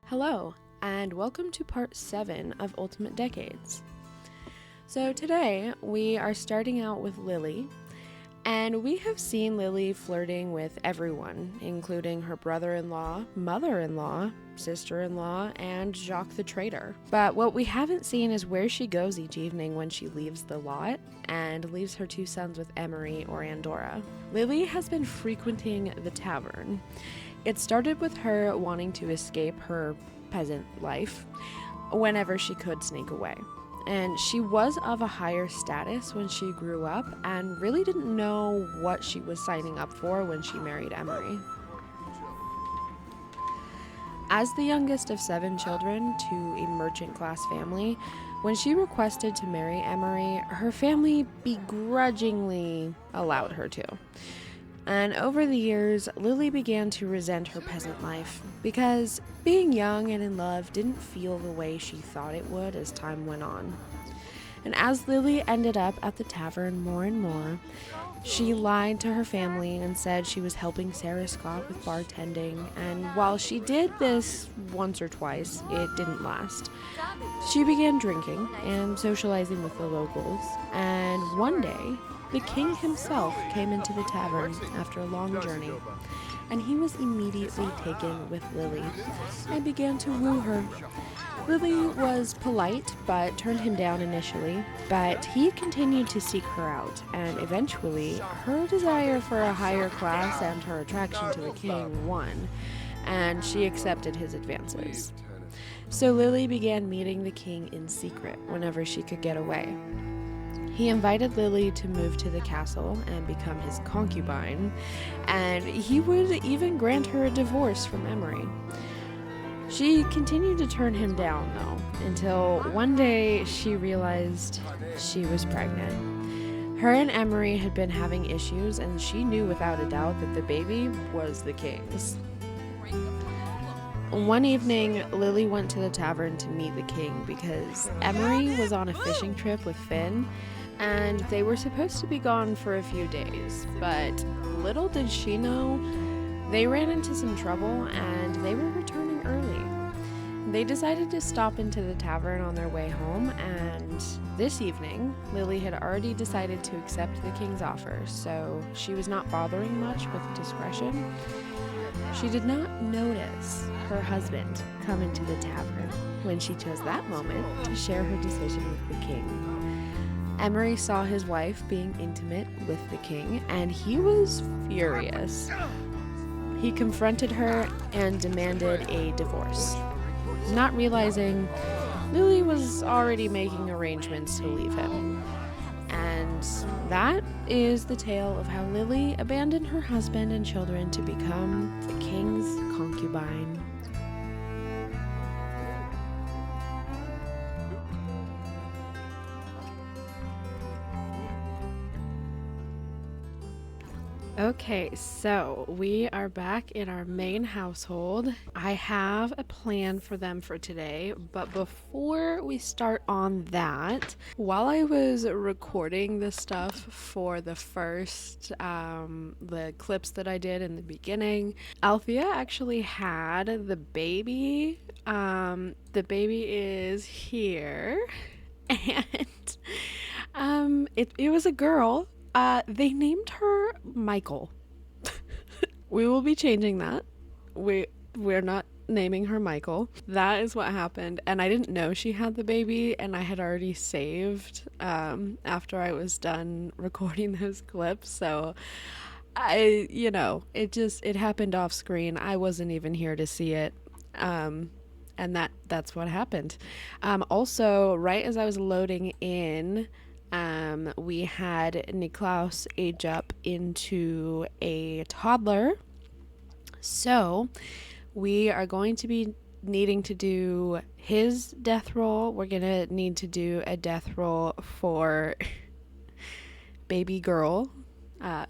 Hello, and welcome to part 7 of Ultimate Decades. So today, we are starting out with Lily, and we have seen Lily flirting with everyone, including her brother-in-law, mother-in-law, sister-in-law, and Jacques the traitor. But what we haven't seen is where she goes each evening when she leaves the lot and leaves her 2 sons with Emery or Andorra. Lily has been frequenting the tavern. It started with her wanting to escape her peasant life whenever she could sneak away. And she was of a higher status when she grew up and really didn't know what she was signing up for when she married Emery. As the youngest of 7 children to a merchant class family, when she requested to marry Emery, her family begrudgingly allowed her to. And over the years, Lily began to resent her peasant life because being young and in love didn't feel the way she thought it would as time went on. And as Lily ended up at the tavern more and more, she lied to her family and said she was helping Sarah Scott with bartending, and while she did this once or twice, it didn't last. She began drinking and socializing with the locals, and one day, the king himself came into the tavern after a long journey, and he was immediately taken with Lily and began to woo her. Lily was polite, but turned him down initially, but he continued to seek her out, and eventually, her desire for a higher class and her attraction to the king won, and she accepted his advances. So Lily began meeting the king in secret whenever she could get away. He invited Lily to move to the castle and become his concubine, and he would even grant her a divorce from Emery. She continued to turn him down, though, until one day she realized she was pregnant. Her and Emery had been having issues, and she knew without a doubt that the baby was the king's. One evening, Lily went to the tavern to meet the king because Emery was on a fishing trip with Finn, and they were supposed to be gone for a few days, but little did she know, they ran into some trouble and they were returning early. They decided to stop into the tavern on their way home, and this evening, Lily had already decided to accept the king's offer, so she was not bothering much with discretion. She did not notice her husband come into the tavern when she chose that moment to share her decision with the king. Emery saw his wife being intimate with the king, and he was furious. He confronted her and demanded a divorce, not realizing Lily was already making arrangements to leave him. And that is the tale of how Lily abandoned her husband and children to become the king's concubine. Okay, so we are back in our main household. I have a plan for them for today, but before we start on that, while I was recording the stuff for the first, the clips that I did in the beginning, Althea actually had the baby. The baby is here, and it was a girl. They named her Michael. We will be changing that. We're not naming her Michael. That is what happened, and I didn't know she had the baby, and I had already saved after I was done recording those clips, so it happened off screen. I wasn't even here to see it. And that's what happened. Also, right as I was loading in, we had Niklaus age up into a toddler. So we are going to be needing to do his death roll. We're going to need to do a death roll for baby girl,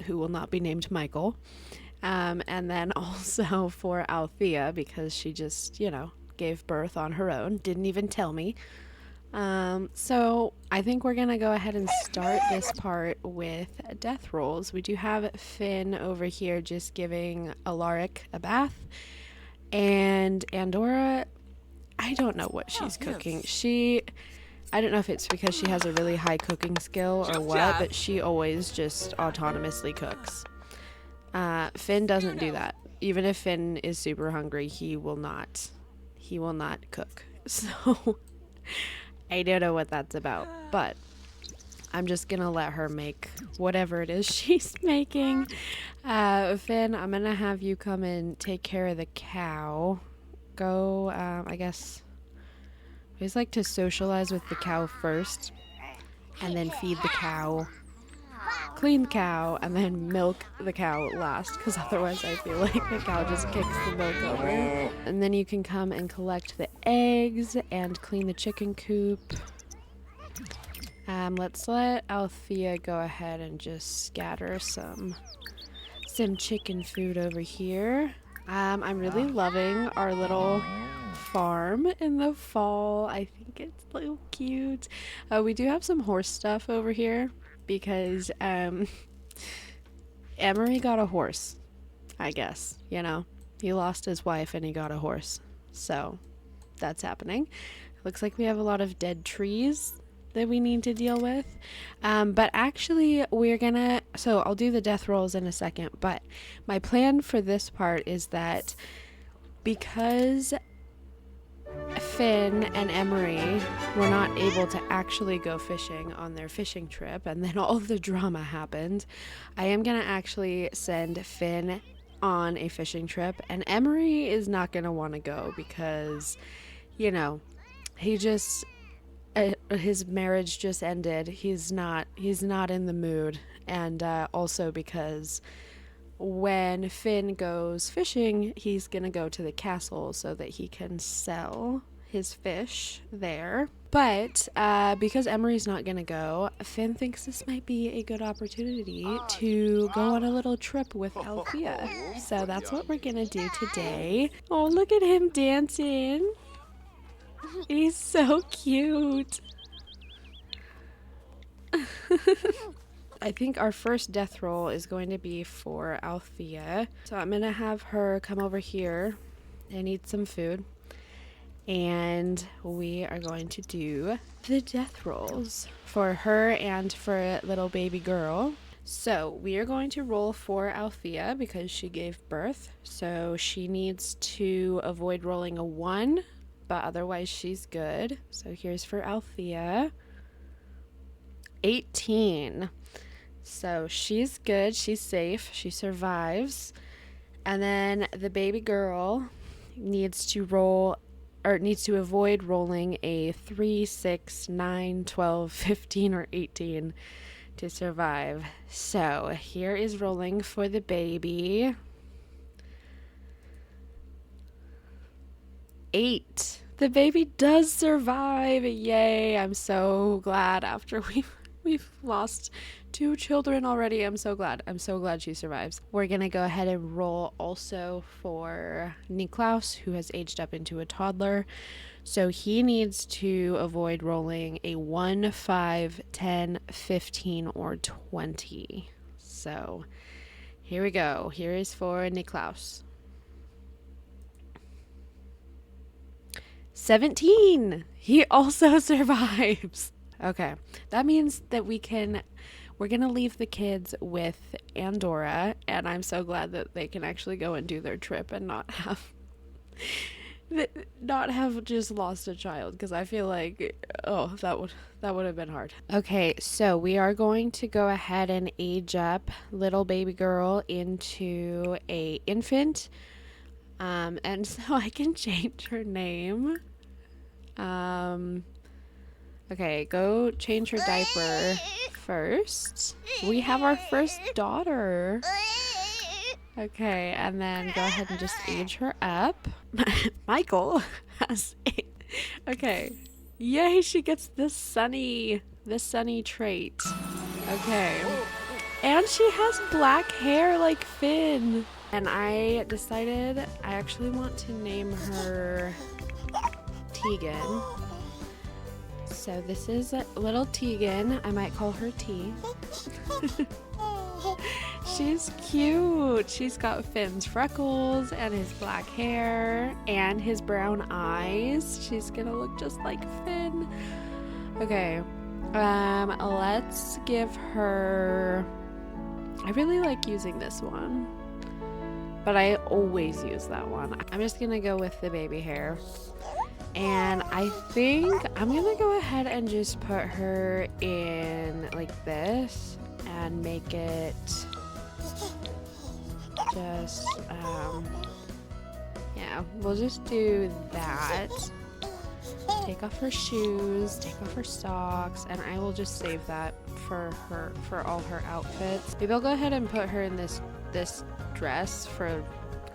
who will not be named Michael. And then also for Althea, because she just, gave birth on her own. Didn't even tell me. So I think we're going to go ahead and start this part with death rolls. We do have Finn over here just giving Alaric a bath. And Andorra, I don't know what she's cooking. I don't know if it's because she has a really high cooking skill or what, but she always just autonomously cooks. Finn doesn't do that. Even if Finn is super hungry, he will not cook. So I don't know what that's about, but I'm just gonna let her make whatever it is she's making. Finn, I'm gonna have you come and take care of the cow. Go, I guess, I always like to socialize with the cow first, and then feed the cow, clean the cow, and then milk the cow last, because otherwise I feel like the cow just kicks the milk over. And then you can come and collect the eggs and clean the chicken coop. Let's let Althea go ahead and just scatter some chicken food over here. I'm really loving our little farm in the fall. I think it's so cute. We do have some horse stuff over here because Emery got a horse, I guess, you know. He lost his wife and he got a horse. So that's happening. Looks like we have a lot of dead trees that we need to deal with. But actually so I'll do the death rolls in a second, but my plan for this part is that because Finn and Emery were not able to actually go fishing on their fishing trip, and then all of the drama happened, I am gonna actually send Finn on a fishing trip, and Emery is not gonna want to go because, you know, he just his marriage just ended. He's not in the mood, and also because when Finn goes fishing, he's gonna go to the castle so that he can sell his fish there. But because Emery's not gonna go, Finn thinks this might be a good opportunity to go on a little trip with Althea. So that's what we're gonna do today. Oh, look at him dancing. He's so cute. I think our first death roll is going to be for Althea. So I'm going to have her come over here and eat some food. And we are going to do the death rolls for her and for little baby girl. So we are going to roll for Althea because she gave birth. So she needs to avoid rolling a 1. But otherwise she's good. So here's for Althea. 18. So she's good, she's safe, she survives. And then the baby girl needs to avoid rolling a 3, 6, 9, 12, 15, or 18 to survive. So here is rolling for the baby. 8. The baby does survive. Yay. I'm so glad after we've lost 2 children already. I'm so glad she survives. We're gonna go ahead and roll also for Niklaus, who has aged up into a toddler. So he needs to avoid rolling a 1, 5, 10, 15, or 20. So here we go. Here is for Niklaus. 17. He also survives. Okay, that means that we're gonna leave the kids with Andorra, and I'm so glad that they can actually go and do their trip and not have just lost a child, because I feel like, oh, that would have been hard. Okay, so we are going to go ahead and age up little baby girl into a infant. And so I can change her name. Okay, go change her diaper first. We have our first daughter. Okay, and then go ahead and just age her up. Michael has okay. Yay, she gets this sunny trait. Okay. And she has black hair like Finn. And I decided I actually want to name her Tegan. So this is little Tegan. I might call her T. she's cute. She's got Finn's freckles and his black hair and his brown eyes. She's gonna look just like Finn. Okay, let's give her... I really like using this one, but I always use that one. I'm just gonna go with the baby hair. And I think I'm gonna go ahead and just put her in like this and make it just, yeah, we'll just do that. Take off her shoes, take off her socks, and I will just save that for her, for all her outfits. Maybe I'll go ahead and put her in this dress for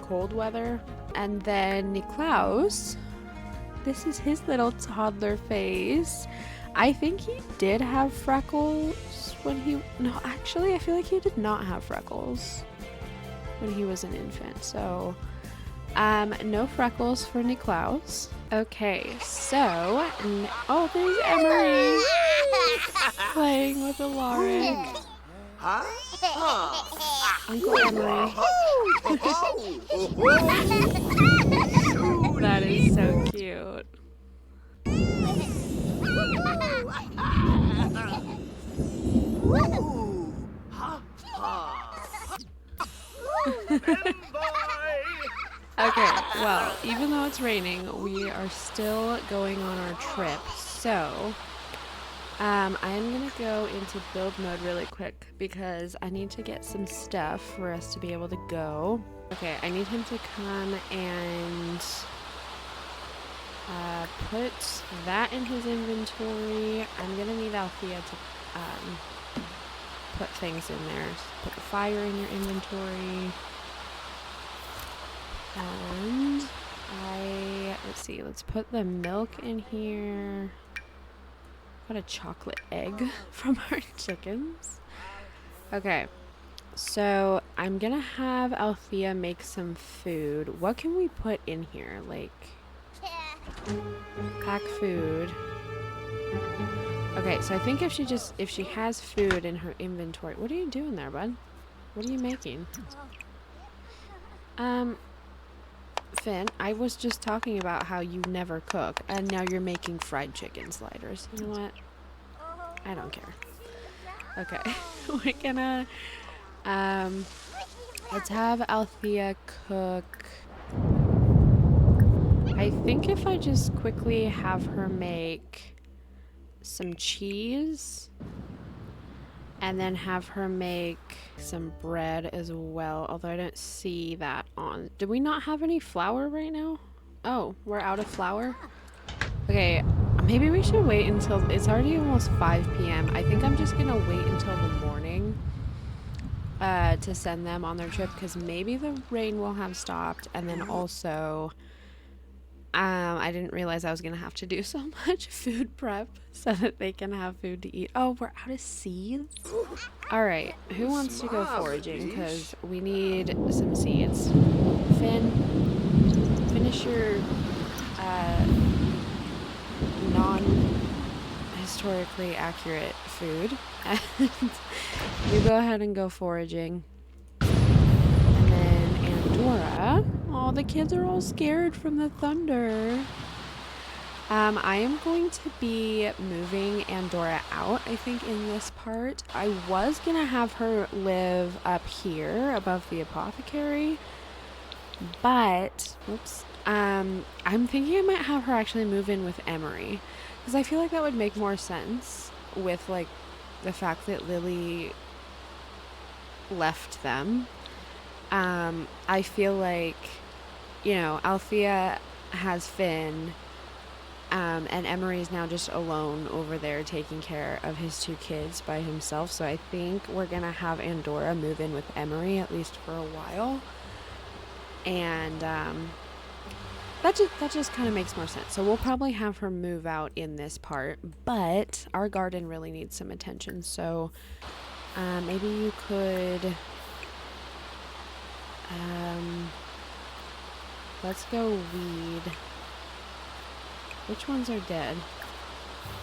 cold weather. And then Niklaus, this is his little toddler face. I think he did have freckles when he... No, actually, I feel like he did not have freckles when he was an infant. So, no freckles for Niklaus. Okay, so... Oh, there's Emery playing with Alaric. Uncle Emery. That is so cute. Okay, well, even though it's raining, we are still going on our trip, so I am gonna go into build mode really quick because I need to get some stuff for us to be able to go. Okay, I need him to come and put that in his inventory. I'm gonna need Althea to put things in there. Put the fire in your inventory. And let's see, let's put the milk in here. Got a chocolate egg from our chickens. Okay, so I'm gonna have Althea make some food. What can we put in here? Like, pack food. Okay, so I think if she has food in her inventory. What are you doing there, bud? What are you making? Finn, I was just talking about how you never cook, and now you're making fried chicken sliders. You know what? I don't care. Okay, we're gonna, let's have Althea cook. I think if I just quickly have her make some cheese, and then have her make some bread as well, although I don't see that on. Do we not have any flour right now? Oh, we're out of flour? Okay, maybe we should wait until... It's already almost 5 p.m. I think I'm just gonna wait until the morning to send them on their trip, because maybe the rain will have stopped, and then also... I didn't realize I was gonna have to do so much food prep so that they can have food to eat. Oh, we're out of seeds? Alright, who wants to go foraging? Because we need some seeds. Finn, finish your non-historically accurate food. And you go ahead and go foraging. And then Andorra... Oh, the kids are all scared from the thunder. I am going to be moving Andorra out, I think, in this part. I was going to have her live up here above the apothecary, but, oops, I'm thinking I might have her actually move in with Emery, because I feel like that would make more sense with, like, the fact that Lily left them. I feel like, you know, Althea has Finn, and Emery is now just alone over there taking care of his 2 kids by himself. So I think we're gonna have Andorra move in with Emery, at least for a while. And that just kind of makes more sense. So we'll probably have her move out in this part, but our garden really needs some attention. So maybe you could... let's go weed. Which ones are dead?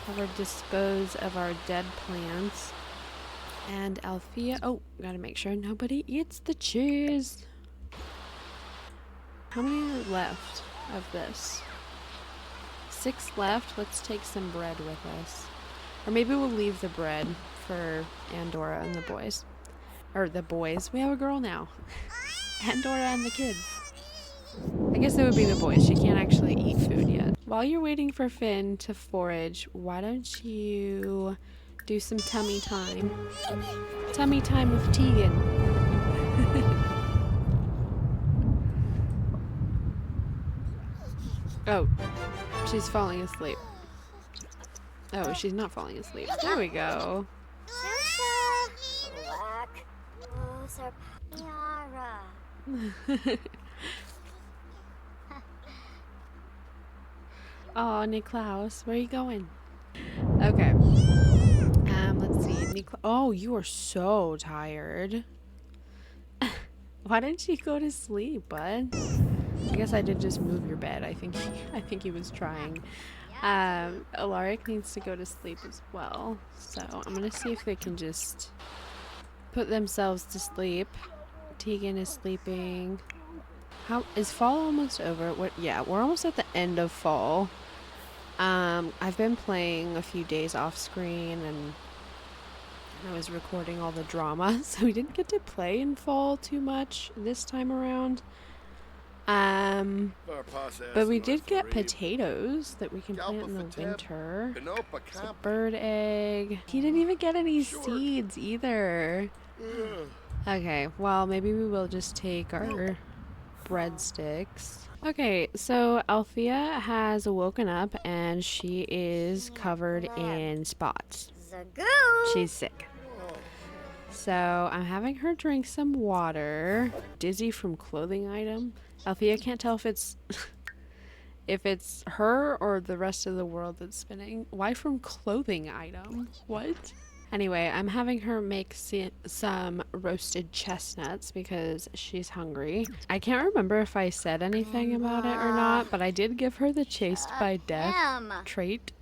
Have her dispose of our dead plants. And Althea, oh, gotta make sure nobody eats the cheese. How many are left of this? 6 left. Let's take some bread with us. Or maybe we'll leave the bread for Andorra and the boys. Or the boys. We have a girl now. Andorra and the kids. I guess it would be the boys. She can't actually eat food yet. While you're waiting for Finn to forage, why don't you do some tummy time? Tummy time with Tegan. Oh, she's falling asleep. Oh, she's not falling asleep. There we go. Oh, Niklaus, where are you going? Okay. Let's see. Oh, you are so tired. Why didn't you go to sleep, bud? I guess I did just move your bed. I think he was trying. Alaric needs to go to sleep as well. So I'm gonna see if they can just put themselves to sleep. Tegan is sleeping. How is fall almost over? Yeah, we're almost at the end of fall. I've been playing a few days off screen and I was recording all the drama, so we didn't get to play in fall too much this time around. But we did get potatoes that we can plant in the winter. So bird egg. He didn't even get any seeds either. Okay, well, maybe we will just take our breadsticks. Okay, so Althea has woken up and she is covered in spots. She's sick. So I'm having her drink some water. Dizzy from clothing item. Althea can't tell if it's if it's her or the rest of the world that's spinning. Why from clothing item? What? Anyway, I'm having her make some roasted chestnuts because she's hungry. I can't remember if I said anything about it or not, but I did give her the chased by death trait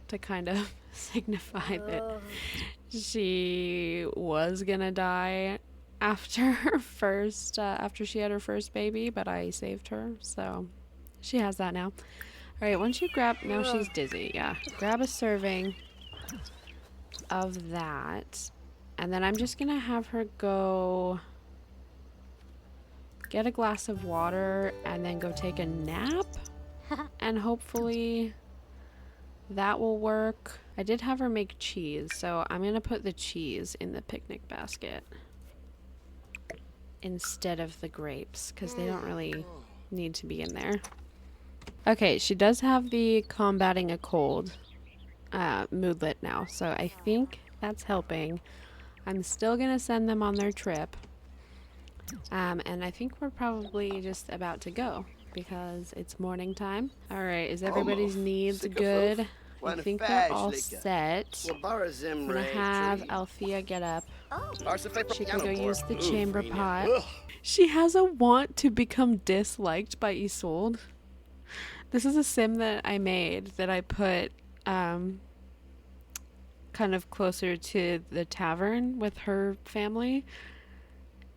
to kind of signify that she was gonna die after her first, after she had her first baby, but I saved her, so she has that now. Alright, once you grab, now she's dizzy, yeah. Grab a serving of that, and then I'm just gonna have her go get a glass of water and then go take a nap, and hopefully that will work. I did have her make cheese, so I'm gonna put the cheese in the picnic basket instead of the grapes because they don't really need to be in there. Okay, she does have the combating a cold moodlet now, so I think that's helping. I'm still gonna send them on their trip, and I think we're probably just about to go because it's morning time. All right, is everybody's needs good? I think they're all set. I'm gonna have Althea get up. She can go use the chamber pot. She has a want to become disliked by Isolde. This is a sim that I made that I put kind of closer to the tavern with her family.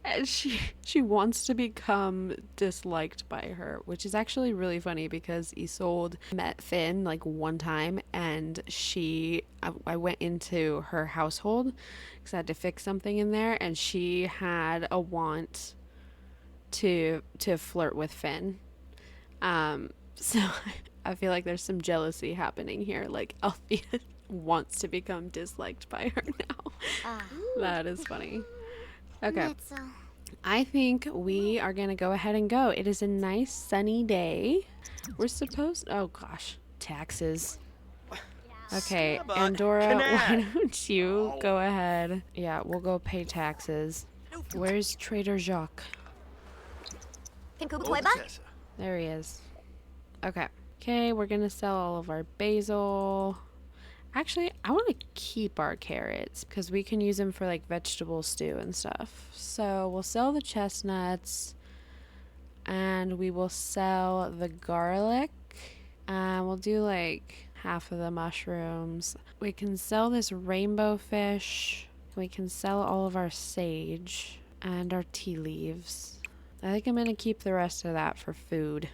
And she wants to become disliked by her, which is actually really funny because Isolde met Finn like one time, and I went into her household because I had to fix something in there, and she had a want to flirt with Finn. So I feel like there's some jealousy happening here. Like Althea wants to become disliked by her now. That is funny. Okay. I think we are going to go ahead and go. It is a nice sunny day. We're supposed... Oh, gosh. Taxes. Okay, Andorra, why don't you go ahead? Yeah, we'll go pay taxes. Where's Trader Jacques? There he is. Okay. Okay, we're going to sell all of our basil. Actually, I want to keep our carrots because we can use them for like vegetable stew and stuff. So we'll sell the chestnuts and we will sell the garlic. We'll do like half of the mushrooms. We can sell this rainbow fish We can sell all of our sage and our tea leaves. I think I'm gonna keep the rest of that for food.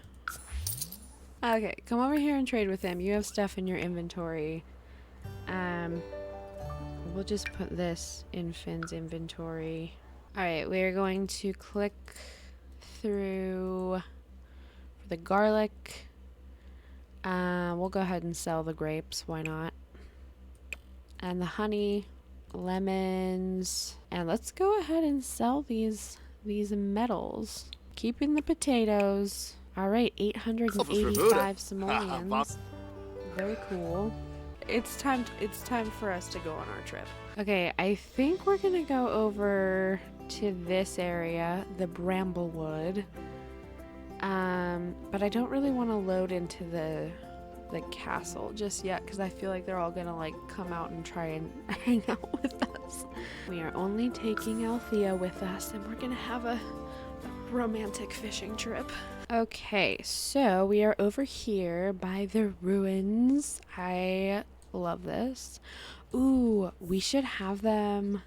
Okay, come over here and trade with him. You have stuff in your inventory. We'll just put this in Finn's inventory. Alright, we're going to click through for the garlic. We'll go ahead and sell the grapes, why not? And the honey, lemons, and let's go ahead and sell these metals. Keeping the potatoes. Alright, 885 simoleons. Very cool. It's time for us to go on our trip. Okay, I think we're gonna go over to this area, the Bramblewood. But I don't really want to load into the castle just yet because I feel like they're all gonna like come out and try and hang out with us. We are only taking Althea with us, and we're gonna have a romantic fishing trip. Okay, so we are over here by the ruins. I love this. Ooh, we should have them,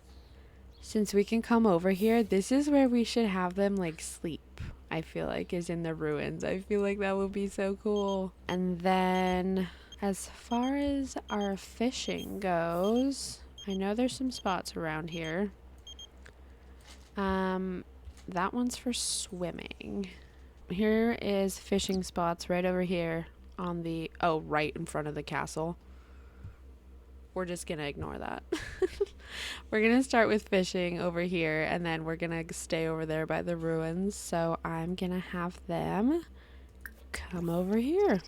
since we can come over here, this is where we should have them like sleep. I feel like is in the ruins. I feel like that would be so cool. And then as far as our fishing goes, I know there's some spots around here. That one's for swimming. Here is fishing spots right over here on the, oh, right in front of the castle. We're just gonna ignore that. We're gonna start with fishing over here, and then we're gonna stay over there by the ruins. So I'm gonna have them come over here.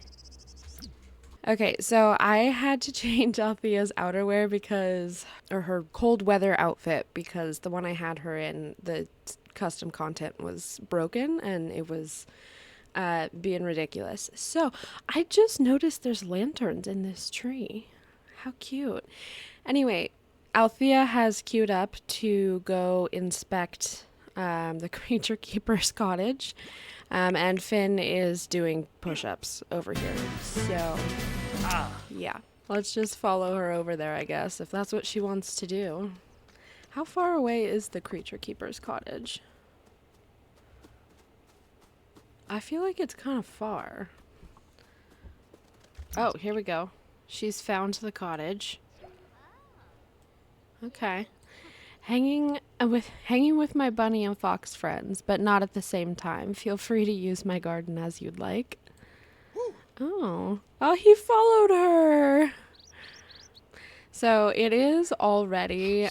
Okay, so I had to change Althea's outerwear because, or her cold weather outfit, because the one I had her in, the custom content was broken and it was being ridiculous. So I just noticed there's lanterns in this tree. How cute. Anyway, Althea has queued up to go inspect the creature keeper's cottage. And Finn is doing push-ups over here. So, yeah. Let's just follow her over there, I guess, if that's what she wants to do. How far away is the creature keeper's cottage? I feel like it's kind of far. Oh, here we go. She's found the cottage. Okay. Hanging with my bunny and fox friends, but not at the same time. Feel free to use my garden as you'd like. Oh, he followed her. So it is already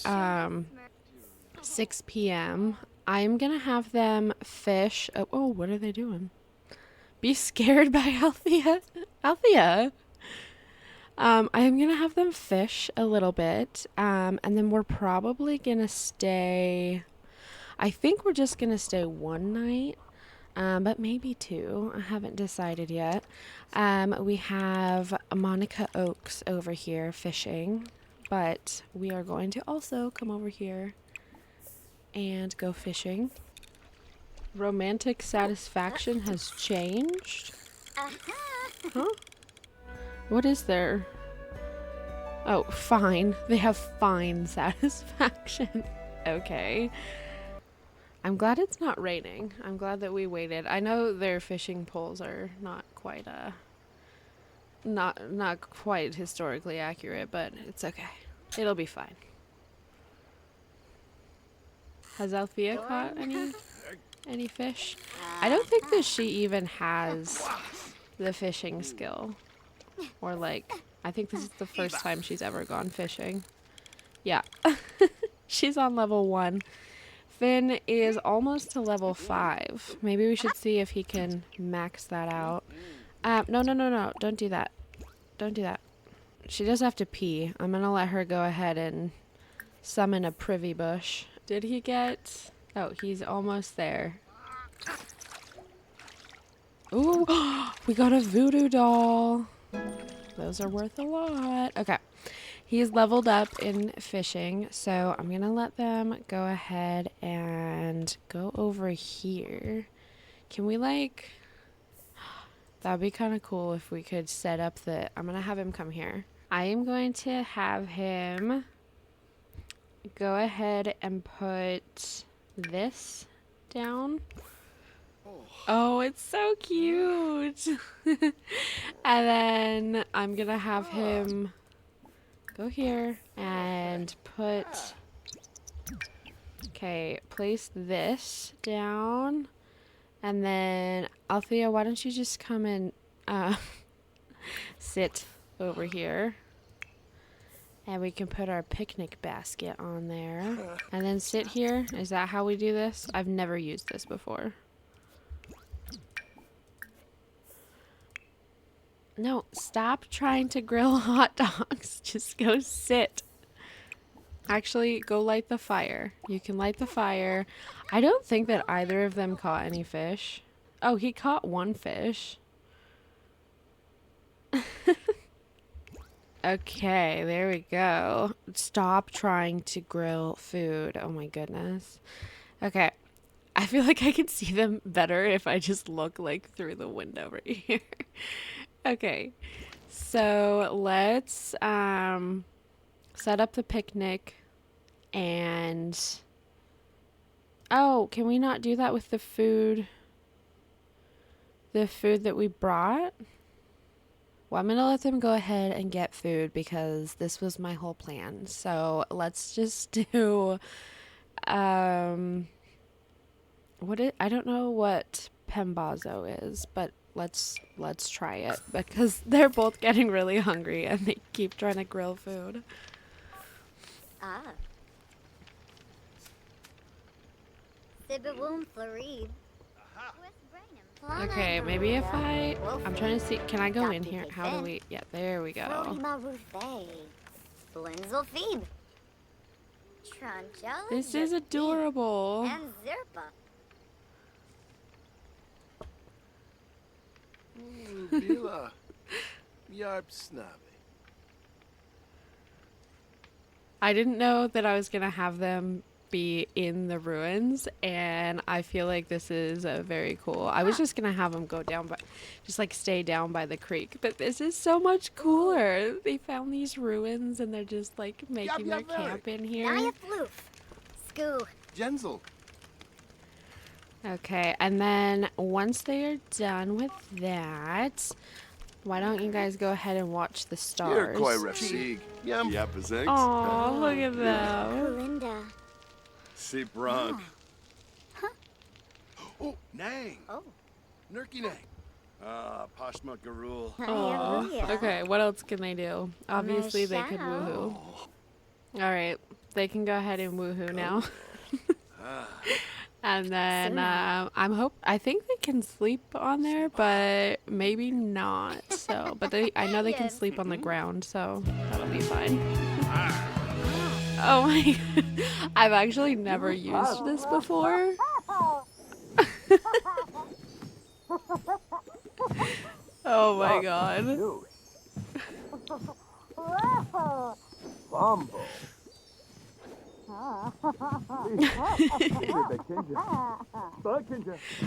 6 p.m. I'm gonna have them fish. Oh, what are they doing? Be scared by Althea. Althea. I'm gonna have them fish a little bit, and then we're probably gonna stay, I think we're just gonna stay one night, but maybe two. I haven't decided yet. We have Monica Oaks over here fishing, but we are going to also come over here and go fishing. Romantic satisfaction has changed? Huh? What is there? Oh, fine. They have fine satisfaction. Okay. I'm glad it's not raining. I'm glad that we waited. I know their fishing poles are not quite not quite historically accurate, but it's okay. It'll be fine. Has Althea caught any fish? I don't think that she even has the fishing skill. Or like, I think this is the first time she's ever gone fishing. Yeah. She's on level 1. Finn is almost to level 5. Maybe we should see if he can max that out. No. Don't do that. Don't do that. She does have to pee. I'm gonna let her go ahead and summon a privy bush. Did he get... Oh, he's almost there. Ooh, we got a voodoo doll. Those are worth a lot. Okay. He's leveled up in fishing, so I'm going to let them go ahead and go over here. Can we, like... That would be kind of cool if we could set up the... I'm going to have him come here. I am going to have him go ahead and put this down. Oh, it's so cute. And then I'm gonna have him go here and put, okay, place this down. And then Althea, why don't you just come and sit over here. And we can put our picnic basket on there. And then sit here. Is that how we do this? I've never used this before. No, stop trying to grill hot dogs. Just go sit. Actually, go light the fire. You can light the fire. I don't think that either of them caught any fish. Oh, he caught one fish. Okay, there we go. Stop trying to grill food. Oh my goodness. Okay. I feel like I can see them better if I just look like through the window right here. Okay. So let's set up the picnic and oh, can we not do that with the food? The food that we brought? Well, I'm gonna let them go ahead and get food because this was my whole plan. So let's just do, I don't know what pembazo is, but let's try it because they're both getting really hungry and they keep trying to grill food. Ah. Sibawum Florid. Okay, maybe if I'm trying to see, can I go in here? How do we, yeah, there we go. This is adorable. And Zirpa. Bila. Yarp snobby. I didn't know that I was gonna have them be in the ruins, and I feel like this is very cool. I was just gonna have them go down, but just like stay down by the creek, but this is so much cooler. They found these ruins and they're just like making their camp in here. Skoo. Genzel. Okay, and then once they are done with that, why don't you guys go ahead and watch the stars? Koi Refsig. Yum. Yapazeg. Aw, look at them. Linda. Si Bronk. Oh, Nang. Oh. Nurky Nang. Ah, Pashma Garul. Aw. Okay, what else can they do? Obviously they could woohoo. Alright, they can go ahead and woohoo now. And then I think they can sleep on there, but maybe not. So, but I know they can sleep on the ground, so that'll be fine. Oh my, I've actually never used this before. Oh my god.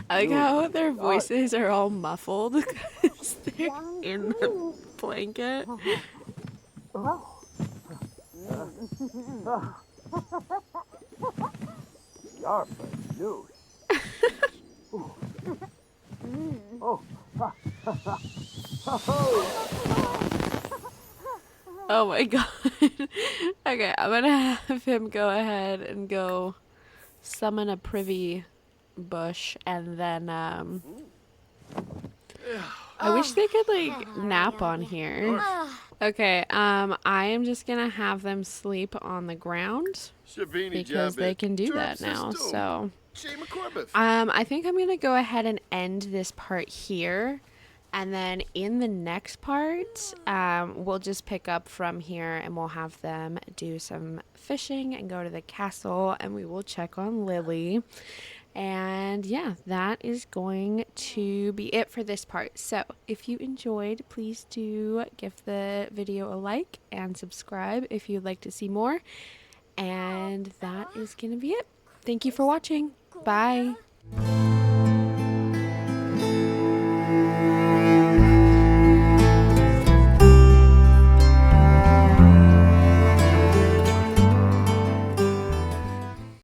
I like how their voices are all muffled because they're in the blanket. Oh my god. Okay, I'm gonna have him go ahead and go summon a privy bush, and then I wish they could like nap on here. Okay, I am just gonna have them sleep on the ground because they can do that now. So I think I'm gonna go ahead and end this part here. And then in the next part, we'll just pick up from here and we'll have them do some fishing and go to the castle, and we will check on Lily. And yeah, that is going to be it for this part. So if you enjoyed, please do give the video a like and subscribe if you'd like to see more. And that is going to be it. Thank you for watching. Bye.